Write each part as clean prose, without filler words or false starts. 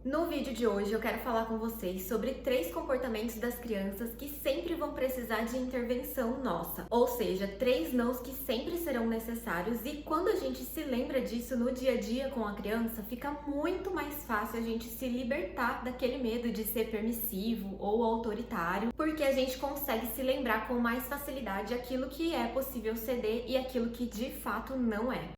No vídeo de hoje eu quero falar com vocês sobre 3 comportamentos das crianças que sempre vão precisar de intervenção nossa, ou seja, 3 nãos que sempre serão necessários, e quando a gente se lembra disso no dia a dia com a criança, fica muito mais fácil a gente se libertar daquele medo de ser permissivo ou autoritário, porque a gente consegue se lembrar com mais facilidade aquilo que é possível ceder e aquilo que de fato não é.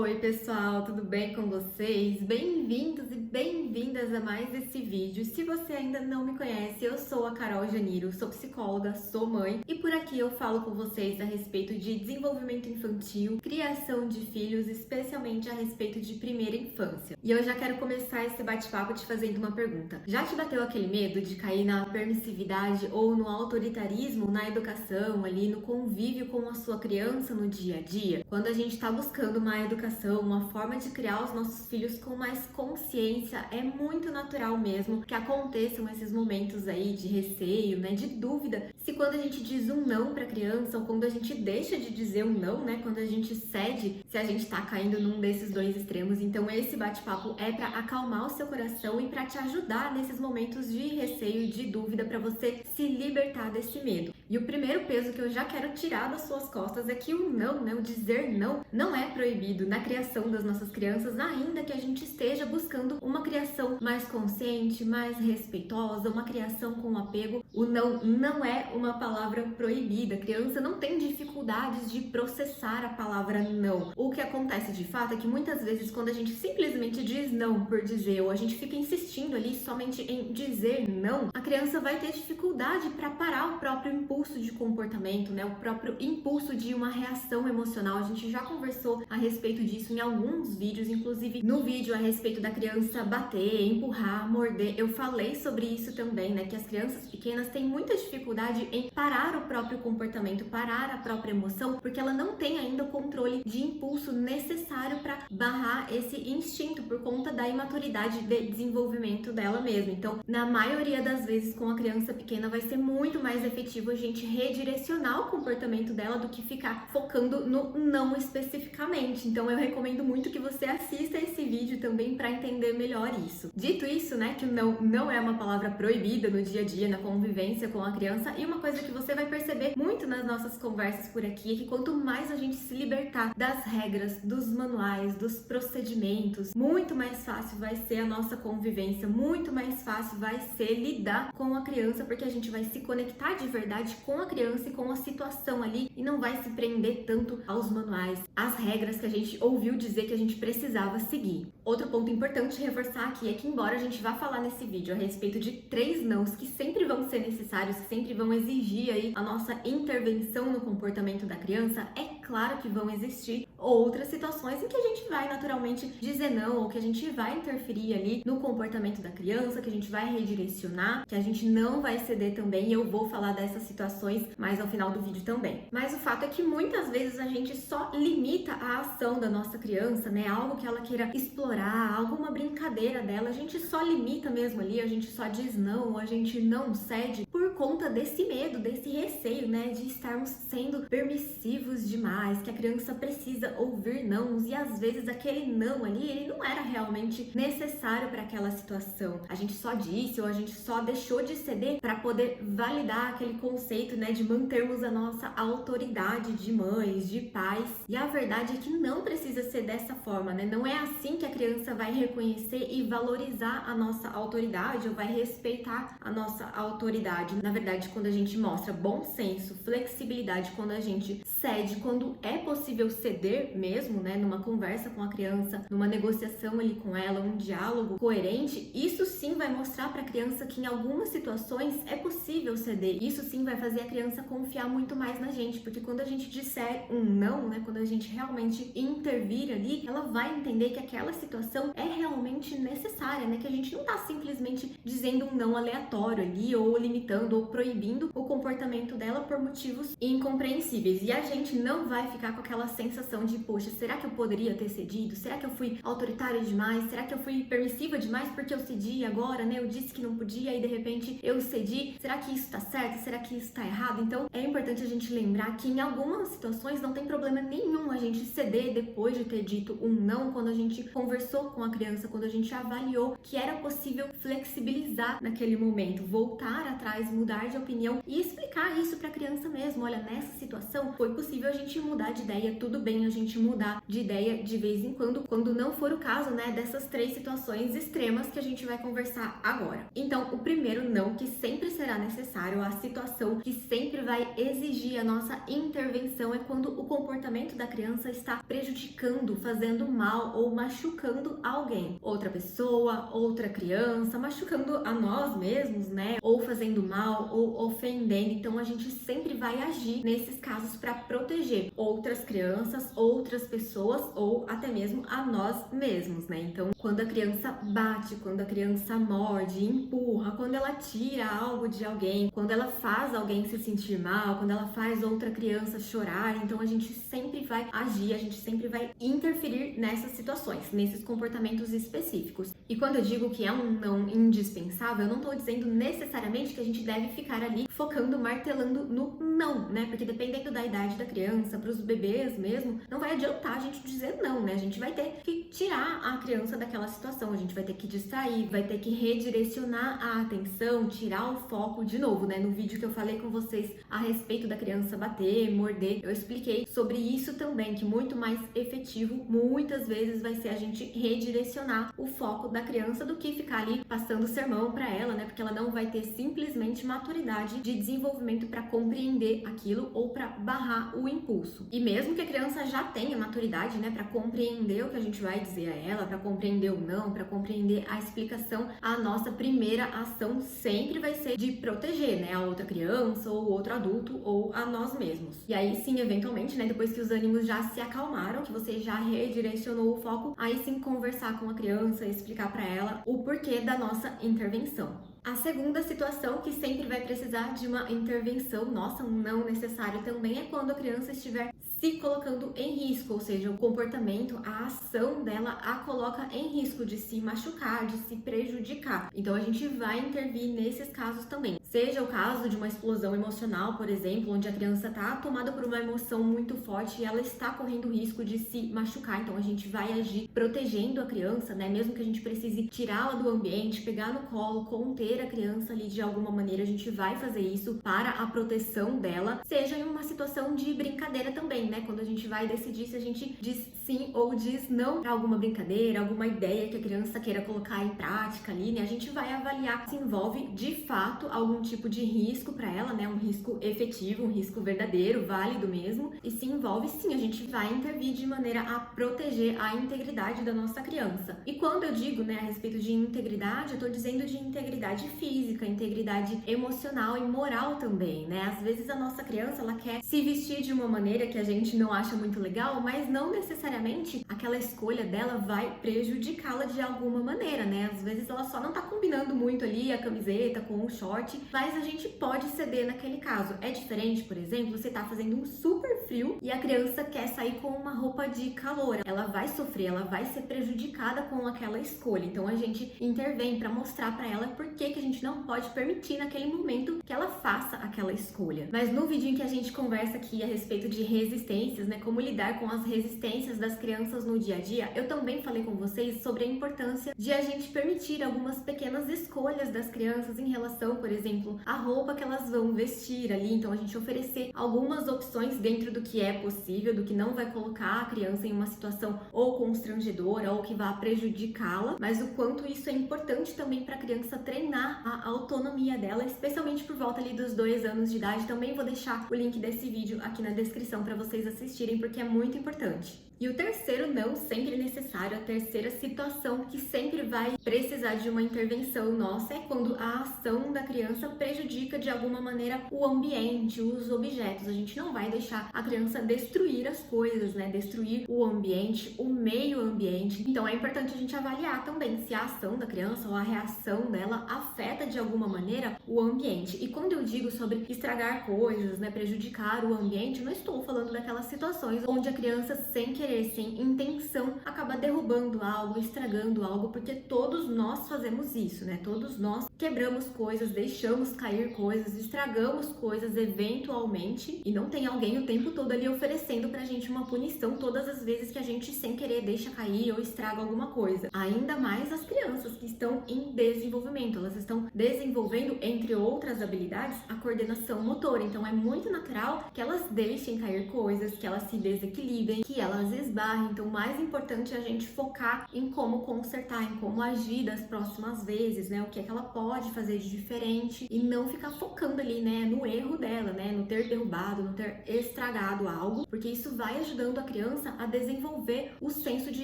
Oi, pessoal, tudo bem com vocês? Bem-vindos e bem-vindas a mais esse vídeo. Se você ainda não me conhece, eu sou a Carol Janiro, sou psicóloga, sou mãe e por aqui eu falo com vocês a respeito de desenvolvimento infantil, criação de filhos, especialmente a respeito de primeira infância. E eu já quero começar esse bate-papo te fazendo uma pergunta. Já te bateu aquele medo de cair na permissividade ou no autoritarismo na educação, ali no convívio com a sua criança no dia a dia? Quando a gente está buscando uma educação, uma forma de criar os nossos filhos com mais consciência, é muito natural mesmo que aconteçam esses momentos aí de receio, né, de dúvida, se quando a gente diz um não para a criança ou quando a gente deixa de dizer um não, né, quando a gente cede, se a gente tá caindo num desses dois extremos. Então esse bate-papo é para acalmar o seu coração e para te ajudar nesses momentos de receio, de dúvida, para você se libertar desse medo. E o primeiro peso que eu já quero tirar das suas costas é que o não, né, o dizer não é proibido na criação das nossas crianças, ainda que a gente esteja buscando uma criação mais consciente, mais respeitosa, uma criação com apego. O não é uma palavra proibida. A criança não tem dificuldades de processar a palavra não. O que acontece de fato é que muitas vezes quando a gente simplesmente diz não por dizer, ou a gente fica insistindo ali somente em dizer não, a criança vai ter dificuldade para parar o próprio impulso de comportamento, né? O próprio impulso de uma reação emocional. A gente já conversou a respeito disso em alguns vídeos, inclusive no vídeo a respeito da criança bater, empurrar, morder. Eu falei sobre isso também, né? Que as crianças pequenas têm muita dificuldade em parar o próprio comportamento, parar a própria emoção, porque ela não tem ainda o controle de impulso necessário para barrar esse instinto por conta da imaturidade de desenvolvimento dela mesma. Então, na maioria das vezes com a criança pequena vai ser muito mais efetivo a gente redirecionar o comportamento dela do que ficar focando no não especificamente. Então eu recomendo muito que você assista esse vídeo também para entender melhor isso. Dito isso, né, que o não é uma palavra proibida no dia a dia, na convivência com a criança, e uma coisa que você vai perceber muito nas nossas conversas por aqui é que quanto mais a gente se libertar das regras, dos manuais, dos procedimentos, muito mais fácil vai ser a nossa convivência, muito mais fácil vai ser lidar com a criança, porque a gente vai se conectar de verdade com a criança e com a situação ali e não vai se prender tanto aos manuais, às regras que a gente ouviu dizer que a gente precisava seguir. Outro ponto importante de reforçar aqui é que, embora a gente vá falar nesse vídeo a respeito de 3 nãos que sempre vão ser necessários, que sempre vão exigir aí a nossa intervenção no comportamento da criança, é claro que vão existir outras situações em que a gente vai naturalmente dizer não, ou que a gente vai interferir ali no comportamento da criança, que a gente vai redirecionar, que a gente não vai ceder também, e eu vou falar dessas situações mais ao final do vídeo também. Mas o fato é que muitas vezes a gente só limita a ação da nossa criança, né? Algo que ela queira explorar, alguma brincadeira dela, a gente só limita mesmo ali, a gente só diz não, a gente não cede por conta desse medo, desse receio, né? De estarmos sendo permissivos demais, que a criança precisa ouvir nãos e às vezes aquele não ali, ele não era realmente necessário para aquela situação. A gente só disse ou a gente só deixou de ceder para poder validar aquele conceito, né, de mantermos a nossa autoridade de mães, de pais. E a verdade é que não precisa ser dessa forma, né? Não é assim que a criança vai reconhecer e valorizar a nossa autoridade ou vai respeitar a nossa autoridade. Na verdade, quando a gente mostra bom senso, flexibilidade, quando a gente cede, quando é possível ceder mesmo, né, numa conversa com a criança, numa negociação ali com ela, um diálogo coerente, isso sim vai mostrar para a criança que em algumas situações é possível ceder. Isso sim vai fazer a criança confiar muito mais na gente, porque quando a gente disser um não, né, quando a gente realmente intervir ali, ela vai entender que aquela situação é realmente necessária, né, que a gente não tá simplesmente dizendo um não aleatório ali ou limitando limitando ou proibindo o comportamento dela por motivos incompreensíveis. E a gente não vai ficar com aquela sensação de, poxa, será que eu poderia ter cedido? Será que eu fui autoritária demais? Será que eu fui permissiva demais porque eu cedi agora, né? Eu disse que não podia e de repente eu cedi. Será que isso tá certo? Será que isso tá errado? Então é importante a gente lembrar que em algumas situações não tem problema nenhum a gente ceder depois de ter dito um não, quando a gente conversou com a criança, quando a gente avaliou que era possível flexibilizar naquele momento, voltar atrás, mudar de opinião e explicar isso para a criança mesmo. Olha, nessa situação foi possível a gente mudar de ideia, tudo bem a gente mudar de ideia de vez em quando não for o caso, né, dessas 3 situações extremas que a gente vai conversar agora. Então, o primeiro não, que sempre será necessário, a situação que sempre vai exigir a nossa intervenção, é quando o comportamento da criança está prejudicando, fazendo mal ou machucando alguém, outra pessoa, outra criança, machucando a nós mesmos, né, ou fazendo mal ou ofendendo. Então a gente sempre vai agir nesses casos para proteger outras crianças, outras pessoas ou até mesmo a nós mesmos, né? Então, quando a criança bate, quando a criança morde, empurra, quando ela tira algo de alguém, quando ela faz alguém se sentir mal, quando ela faz outra criança chorar, então a gente sempre vai agir, a gente sempre vai interferir nessas situações, nesses comportamentos específicos. E quando eu digo que é um não indispensável, eu não tô dizendo necessariamente que a gente deve ficar ali focando, martelando no não, né? Porque dependendo da idade da criança, para os bebês mesmo, não vai adiantar a gente dizer não, né? A gente vai ter que tirar a criança daquela situação, a gente vai ter que distrair, vai ter que redirecionar a atenção, tirar o foco de novo, né? No vídeo que eu falei com vocês a respeito da criança bater, morder, eu expliquei sobre isso também, que muito mais efetivo muitas vezes vai ser a gente redirecionar o foco da criança do que ficar ali passando sermão para ela, né? Porque ela não vai ter simplesmente maturidade de desenvolvimento para compreender aquilo ou para barrar o impulso. E mesmo que a criança já tenha maturidade, né, para compreender o que a gente vai dizer a ela, para compreender o não, para compreender a explicação, a nossa primeira ação sempre vai ser de proteger, né, a outra criança ou outro adulto ou a nós mesmos. E aí sim, eventualmente, né, depois que os ânimos já se acalmaram, que você já redirecionou o foco, aí sim conversar com a criança, explicar para ela o porquê da nossa intervenção. A segunda situação que sempre vai precisar de uma intervenção, nossa, um não necessário também, é quando a criança estiver se colocando em risco, ou seja, o comportamento, a ação dela a coloca em risco de se machucar, de se prejudicar. Então a gente vai intervir nesses casos também. Seja o caso de uma explosão emocional, por exemplo, onde a criança está tomada por uma emoção muito forte e ela está correndo risco de se machucar. Então a gente vai agir protegendo a criança, né? Mesmo que a gente precise tirá-la do ambiente, pegar no colo, conter a criança ali de alguma maneira, a gente vai fazer isso para a proteção dela. Seja em uma situação de brincadeira também, né? Quando a gente vai decidir se a gente diz sim ou diz não para alguma brincadeira, alguma ideia que a criança queira colocar em prática ali, né? A gente vai avaliar se envolve de fato algum tipo de risco para ela, né? Um risco efetivo, um risco verdadeiro, válido mesmo. E se envolve, sim, a gente vai intervir de maneira a proteger a integridade da nossa criança. E quando eu digo, né, a respeito de integridade, eu tô dizendo de integridade física, integridade emocional e moral também, né? Às vezes a nossa criança, ela quer se vestir de uma maneira que a gente não acha muito legal, mas não necessariamente aquela escolha dela vai prejudicá-la de alguma maneira, né? Às vezes ela só não tá combinando muito ali a camiseta com o short, mas a gente pode ceder naquele caso. É diferente, por exemplo, você tá fazendo um super frio e a criança quer sair com uma roupa de calor. Ela vai sofrer, ela vai ser prejudicada com aquela escolha. Então a gente intervém para mostrar para ela por que a gente não pode permitir naquele momento que ela faça aquela escolha. Mas no vídeo em que a gente conversa aqui a respeito de resistências, né, como lidar com as resistências das crianças no dia a dia, eu também falei com vocês sobre a importância de a gente permitir algumas pequenas escolhas das crianças em relação, por exemplo, à roupa que elas vão vestir ali. Então a gente oferecer algumas opções dentro do que é possível, do que não vai colocar a criança em uma situação ou constrangedora ou que vá prejudicá-la, mas o quanto isso é importante também para a criança treinar a autonomia dela, especialmente por volta ali dos 2 anos de idade. Também vou deixar o link desse vídeo aqui na descrição para vocês assistirem, porque é muito importante. E o terceiro não sempre necessário, a terceira situação que sempre vai precisar de uma intervenção nossa é quando a ação da criança prejudica de alguma maneira o ambiente, os objetos. A gente não vai deixar a criança destruir as coisas, né? Destruir o ambiente, o meio ambiente. Então é importante a gente avaliar também se a ação da criança ou a reação dela afeta de alguma maneira o ambiente. E quando eu digo sobre estragar coisas, né, prejudicar o ambiente, não estou falando daquelas situações onde a criança sem querer, sem intenção, acaba derrubando algo, estragando algo, porque todos nós fazemos isso, né? Todos nós quebramos coisas, deixamos cair coisas, estragamos coisas eventualmente, e não tem alguém o tempo todo ali oferecendo pra gente uma punição todas as vezes que a gente sem querer deixa cair ou estraga alguma coisa. Ainda mais as crianças que estão em desenvolvimento, elas estão desenvolvendo, entre outras habilidades, a coordenação motora. Então é muito natural que elas deixem cair coisas, que elas se desequilibrem, que elas esbarrem. Então o mais importante é a gente focar em como consertar, em como agir das próximas vezes, né? O que é que ela pode fazer de diferente e não ficar focando ali, né, no erro dela, né, no ter derrubado, no ter estragado algo, porque isso vai ajudando a criança a desenvolver o senso de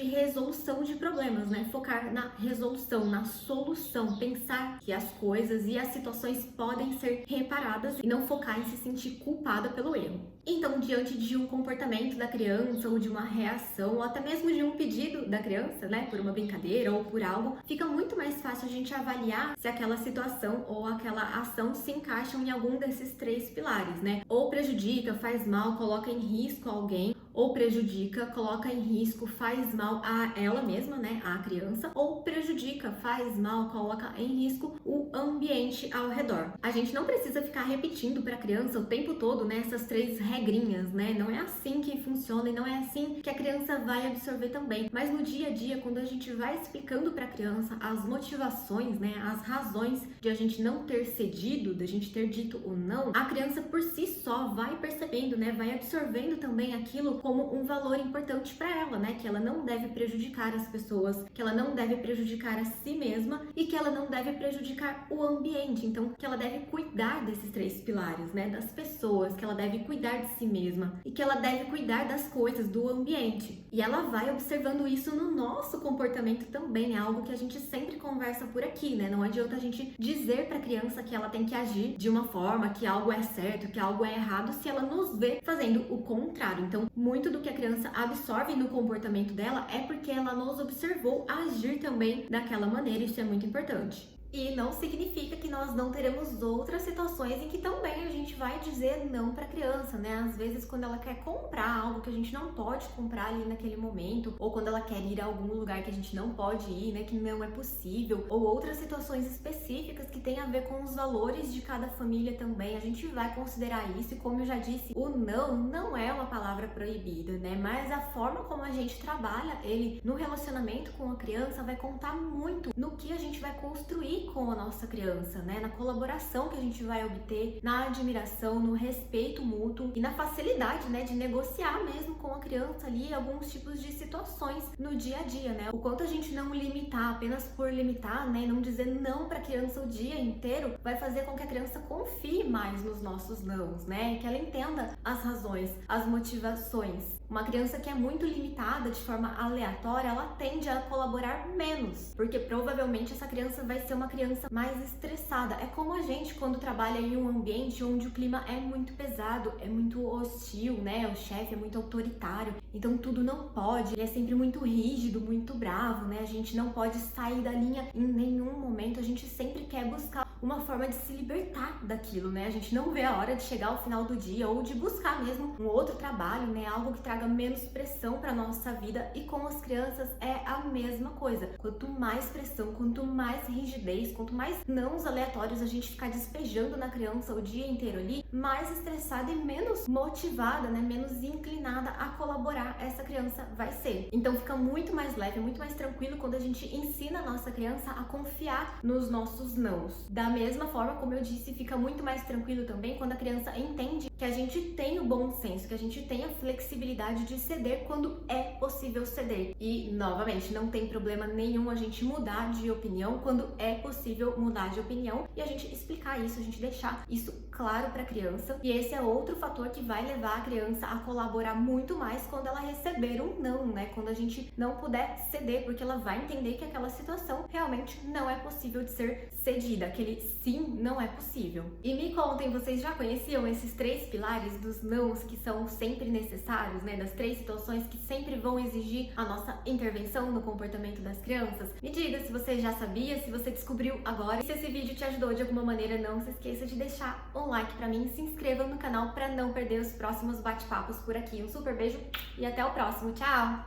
resolução de problemas, né? Focar na resolução, na solução, pensar que as coisas e as situações podem ser reparadas e não focar em se sentir culpada pelo erro. Então, diante de um comportamento da criança ou de uma reação ou até mesmo de um pedido da criança, né, por uma brincadeira ou por algo, fica muito mais fácil a gente avaliar se aquela situação ou aquela ação se encaixam em algum desses três pilares, né? Ou prejudica, faz mal, coloca em risco alguém, ou prejudica, coloca em risco, faz mal a ela mesma, né, a criança, ou prejudica, faz mal, coloca em risco o ambiente ao redor. A gente não precisa ficar repetindo para a criança o tempo todo, né, essas três regrinhas, né? Não é assim que funciona e não é assim que a criança vai absorver também. Mas no dia a dia, quando a gente vai explicando para a criança as motivações, né, as razões de a gente não ter cedido, de a gente ter dito o não, a criança por si só vai percebendo, né, vai absorvendo também aquilo como um valor importante para ela, né? Que ela não deve prejudicar as pessoas, que ela não deve prejudicar a si mesma e que ela não deve prejudicar o ambiente. Então, que ela deve cuidar desses três pilares, né? Das pessoas, que ela deve cuidar de si mesma e que ela deve cuidar das coisas, do ambiente. E ela vai observando isso no nosso comportamento também, é algo que a gente sempre conversa por aqui, né? Não adianta a gente dizer para a criança que ela tem que agir de uma forma, que algo é certo, que algo é errado, se ela nos vê fazendo o contrário. Então, muito do que a criança absorve no comportamento dela é porque ela nos observou agir também daquela maneira, isso é muito importante. E não significa que nós não teremos outras situações em que também a gente vai dizer não para a criança, né? Às vezes quando ela quer comprar algo que a gente não pode comprar ali naquele momento, ou quando ela quer ir a algum lugar que a gente não pode ir, né? Que não é possível, ou outras situações específicas que tem a ver com os valores de cada família também, a gente vai considerar isso. E como eu já disse, o não é uma palavra proibida, né? Mas a forma como a gente trabalha ele no relacionamento com a criança vai contar muito no que a gente vai construir com a nossa criança, né? Na colaboração que a gente vai obter, na admiração, no respeito mútuo e na facilidade, né, de negociar mesmo com a criança ali alguns tipos de situações no dia a dia, né? O quanto a gente não limitar apenas por limitar, né, não dizer não para a criança o dia inteiro, vai fazer com que a criança confie mais nos nossos nãos, né? Que ela entenda as razões, as motivações. Uma criança que é muito limitada de forma aleatória, ela tende a colaborar menos, porque provavelmente essa criança vai ser uma criança mais estressada. É como a gente quando trabalha em um ambiente onde o clima é muito pesado, é muito hostil, né? O chefe é muito autoritário, então tudo não pode, ele é sempre muito rígido, muito bravo, né? A gente não pode sair da linha em nenhum momento, a gente sempre quer buscar uma forma de se libertar daquilo, né? A gente não vê a hora de chegar ao final do dia ou de buscar mesmo um outro trabalho, né? Algo que traga menos pressão para nossa vida. E com as crianças é a mesma coisa. Quanto mais pressão, quanto mais rigidez, quanto mais nãos aleatórios a gente ficar despejando na criança o dia inteiro ali, mais estressada e menos motivada, né? Menos inclinada a colaborar essa criança vai ser. Então fica muito mais leve, muito mais tranquilo quando a gente ensina a nossa criança a confiar nos nossos nãos. Da Da mesma forma, como eu disse, fica muito mais tranquilo também quando a criança entende que a gente tem o bom senso, que a gente tem a flexibilidade de ceder quando é possível ceder. E, novamente, não tem problema nenhum a gente mudar de opinião quando é possível mudar de opinião e a gente explicar isso, a gente deixar isso claro para a criança. E esse é outro fator que vai levar a criança a colaborar muito mais quando ela receber um não, né? Quando a gente não puder ceder, porque ela vai entender que aquela situação realmente não é possível de ser cedida, aquele sim não é possível. E me contem, vocês já conheciam esses 3 pilares dos nãos que são sempre necessários, né? Das 3 situações que sempre vão exigir a nossa intervenção no comportamento das crianças? Me diga se você já sabia, se você descobriu agora. E se esse vídeo te ajudou de alguma maneira, não se esqueça de deixar um like pra mim, se inscreva no canal para não perder os próximos bate-papos por aqui. Um super beijo e até o próximo. Tchau!